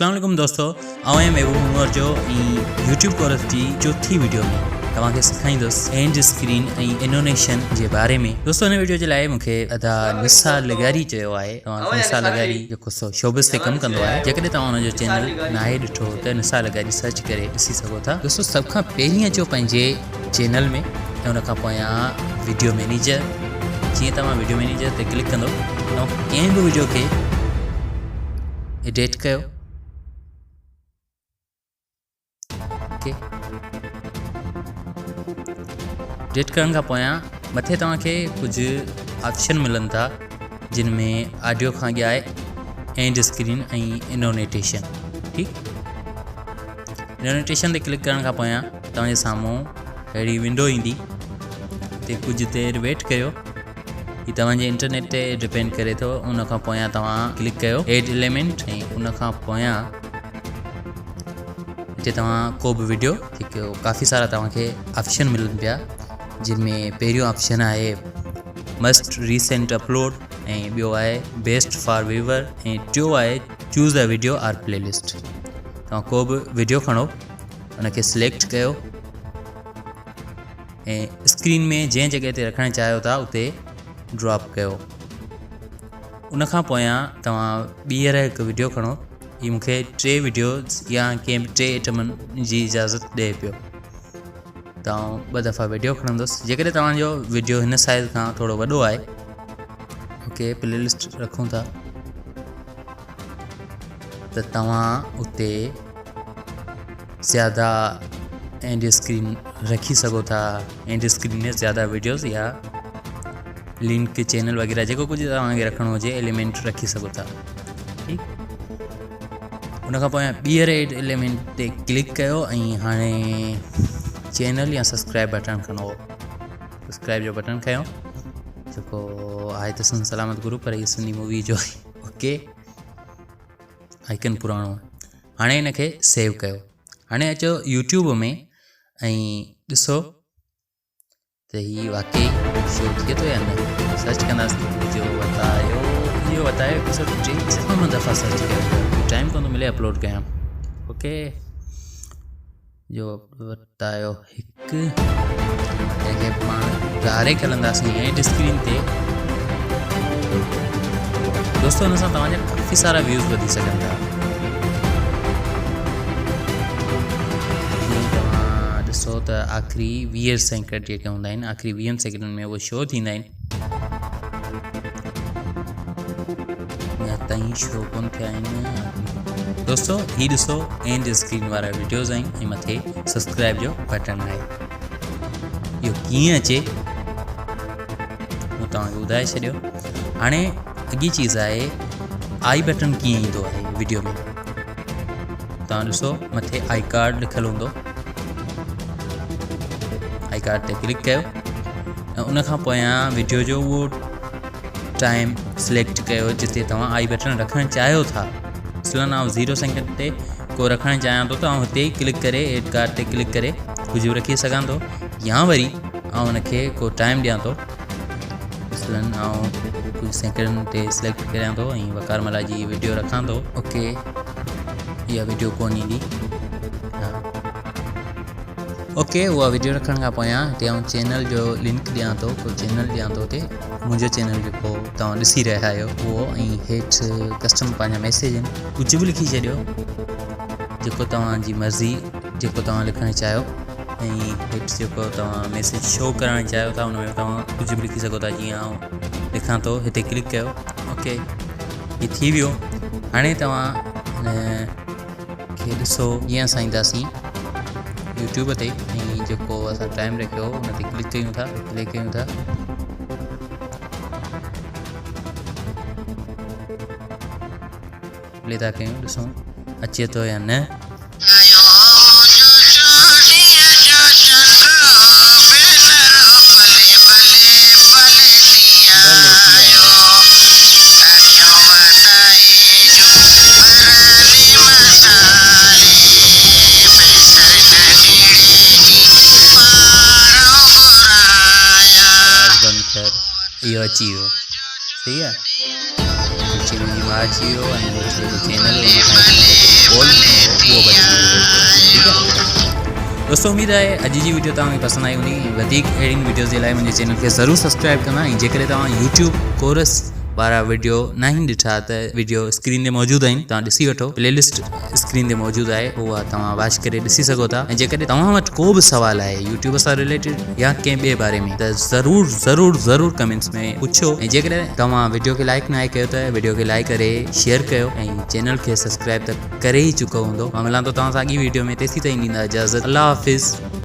अस्सलाम वालेकुम दोस्तों, आउं महबूब उमर जो यूट्यूब कोर्स की चौथी वीडियो में तव्हांखे सेखारींदुसि एंड स्क्रीन ऐं एनोनेशन जे बारे में। दोस्तों हिन वीडियो जे लाइ मूंखे अदा निसा लगारी चयो आहे। तव्हां निसा लगारी जेको शोबिस ते कमु कंदो आहे, जेकॾहिं तव्हां हुनजो चैनल नाहे ॾिठो त निसा लगारी सर्च करे ॾिसी सघो था। दोस्तों सभ खां पहिरीं अचो पंहिंजे चैनल में ऐं हुन खां पोयां वीडियो मैनेजर। जीअं तव्हां वीडियो मैनेजर ते क्लिक कंदो ऐं कंहिं बि वीडियो खे एडिट कयो। एडिट करण खां पोयां मथे तव्हांखे कुझु ऑप्शन मिलनि था, जिन में ऑडियो खां अॻियां आहे एंड स्क्रीन ऐं एनोटेशन। ठीकु, एनोटेशन ते क्लिक करण खां पोयां तव्हांजे साम्हूं अहिड़ी विंडो ईंदी। ते कुझु देरि वेट कयो, हीअ तव्हांजे इंटरनेट ते डिपेंड करे थो। उन खां पोयां तव्हां क्लिक कयो एड एलिमेंट ऐं उन खां पोयां हिते तव्हां को बि वीडियो जेको काफ़ी सारा तव्हांखे ऑप्शन मिलनि पिया, जिन में पहिरियों ऑप्शन आहे मस्ट रीसेंट अपलोड ऐं ॿियो आहे बेस्ट फॉर व्यूवर ऐं टियों आहे choose a video or playlist. तव्हां को बि वीडियो खणो, उनखे सिलेक्ट कयो ऐं स्क्रीन में जंहिं जॻह ते रखणु चाहियो था उते ड्रॉप कयो। उन खां पोयां तव्हां ॿीहर हिकु वीडियो खणो। हीअ मूंखे 3 वीडियोज़ या कंहिं 3 आइटमनि जी इजाज़त ॾिए पियो। तव्हां 2 दफ़ा वीडियो खणंदुसि। जेकॾहिं तव्हांजो वीडियो हिन साइज़ खां थोरो वॾो आहे, ओके, प्लेलिस्ट रखूं था त तव्हां उते ज़्यादा एंड स्क्रीन रखी सघो था। एंड स्क्रीन में ज़्यादा वीडियोज़ या लिंक चैनल वग़ैरह जेको कुझु तव्हांखे रखिणो हुजे एलिमेंट रखी सघो था। ठीकु, उन खां पोयां ॿीहर एड एलिमेंट ते क्लिक कयो ऐं हाणे चैनल या सब्सक्राइब बटन खणो। सब्सक्राइब जो बटन खयो, जेको आहे त सन सलामत गुरु, पर हीअ सिंधी मूवी जो आहे। ओके, आइकन पुराणो आहे। हाणे हिनखे सेव कयो। हाणे अचो यूट्यूब में ऐं ॾिसो त हीअ वाकई शो थिए थो या न। सर्च कंदासीं जो बतायो 153 दफ़ा सर्च कयो, टाइम कोन थो मिले अपलोड कयां। ओके, जो बतायो हिकु जंहिंखे पाण डायरेक्ट हलंदासीं एंड स्क्रीन ते। दोस्तों हुन सां तव्हांजा काफ़ी सारा व्यूज़ वधी सघनि था। तव्हां ॾिसो त आख़िरी 20 सेकेंड जेके हूंदा आहिनि, आख़िरी 20 सेकेंडनि में उहे शो थींदा आहिनि। ताईं शो कोन थिया आहिनि। दोस्तों हीअ ॾिसो एंड स्क्रीन वारा वीडियोज़ आहिनि ऐं मथे सब्सक्राइब जो बटन आहे। इहो कीअं अचे मूं तव्हांखे ॿुधाए छॾियो। हाणे अॻी चीज़ आहे आई बटन कीअं ईंदो आहे वीडियो में। तव्हां ॾिसो मथे आई कार्ड लिखियलु हूंदो, आई कार्ड ते क्लिक कयो ऐं उन खां पोयां वीडियो जो उहो टाइम सिलेक्ट कयो जिते तव्हां आई बटन रखणु चाहियो था। मसलन आउं 0 सेकेंड ते को रखणु चाहियां थो त आउं हिते ई क्लिक करे एड कार्ड ते क्लिक करे कुझु बि रखी सघां थो, या वरी आउं हुनखे को टाइम ॾियां थो। मसलन आउं कुझु सेकेंड ते सिलेक्ट करियां थो ऐं वकार मला जी वीडियो रखां थो। ओके, इहा वीडियो कोन ईंदी। ओके, उहा वीडियो रखण खां पोयां हिते आउं चैनल जो लिंक ॾियां थो, को चैनल ॾियां थो हुते मुंहिंजो चैनल जेको तव्हां ॾिसी रहिया आहियो उहो, ऐं हेठि कस्टम पंहिंजा मैसेज आहिनि, कुझु बि लिखी छॾियो जेको तव्हांजी मर्ज़ी, जेको तव्हां लिखणु चाहियो। ऐं हेठि जेको तव्हां मैसेज शो करणु चाहियो था हुन में तव्हां कुझु बि लिखी सघो था। जीअं आउं लिखां थो, हिते क्लिक कयो। ओके, हीअ थी वियो। हाणे तव्हां हिन खे ॾिसो, जीअं असां ईंदासीं यूट्यूब ते ऐं जेको असां टाइम रखियो हुन ते क्लिक कयूं था, प्ले था कयूं, ॾिसूं अचे थो या न। इहो अची वियो, सही आहे। अची मुंहिंजी माउ अची वियो ऐं जेको चैनल कॉल उहो बची वियो। ठीकु आहे दोस्तों, उम्मीद आहे अॼु जी वीडियो तव्हांखे पसंदि आई हूंदी। वधीक अहिड़ियुनि वीडियोज़ जे लाइ मुंहिंजे चैनल खे ज़रूरु सब्सक्राइब कंदा ऐं जेकॾहिं तव्हां यूट्यूब कोरस वारा वीडियो न आहिनि ॾिठा त वीडियो स्क्रीन ते मौजूदु आहिनि, तव्हां ॾिसी वठो। प्लेलिस्ट स्क्रीन ते मौजूदु आहे, उहा तव्हां वॉच करे ॾिसी सघो था। ऐं जेकॾहिं तव्हां वटि को बि सुवाल आहे यूट्यूब सां रिलेटेड या कंहिं ॿिए बारे में त ज़रूरु ज़रूरु ज़रूरु कमेंट्स में पुछो। ऐं जेकॾहिं तव्हां वीडियो खे लाइक न कयो त वीडियो खे लाइक करे शेयर कयो ऐं चैनल खे सब्सक्राइब त करे ई चुको हूंदो। मां मिलां थो तव्हां सां अॻी वीडियो में, तेसीं ताईं ॾींदा इजाज़त। अल्लाह हाफ़िज़।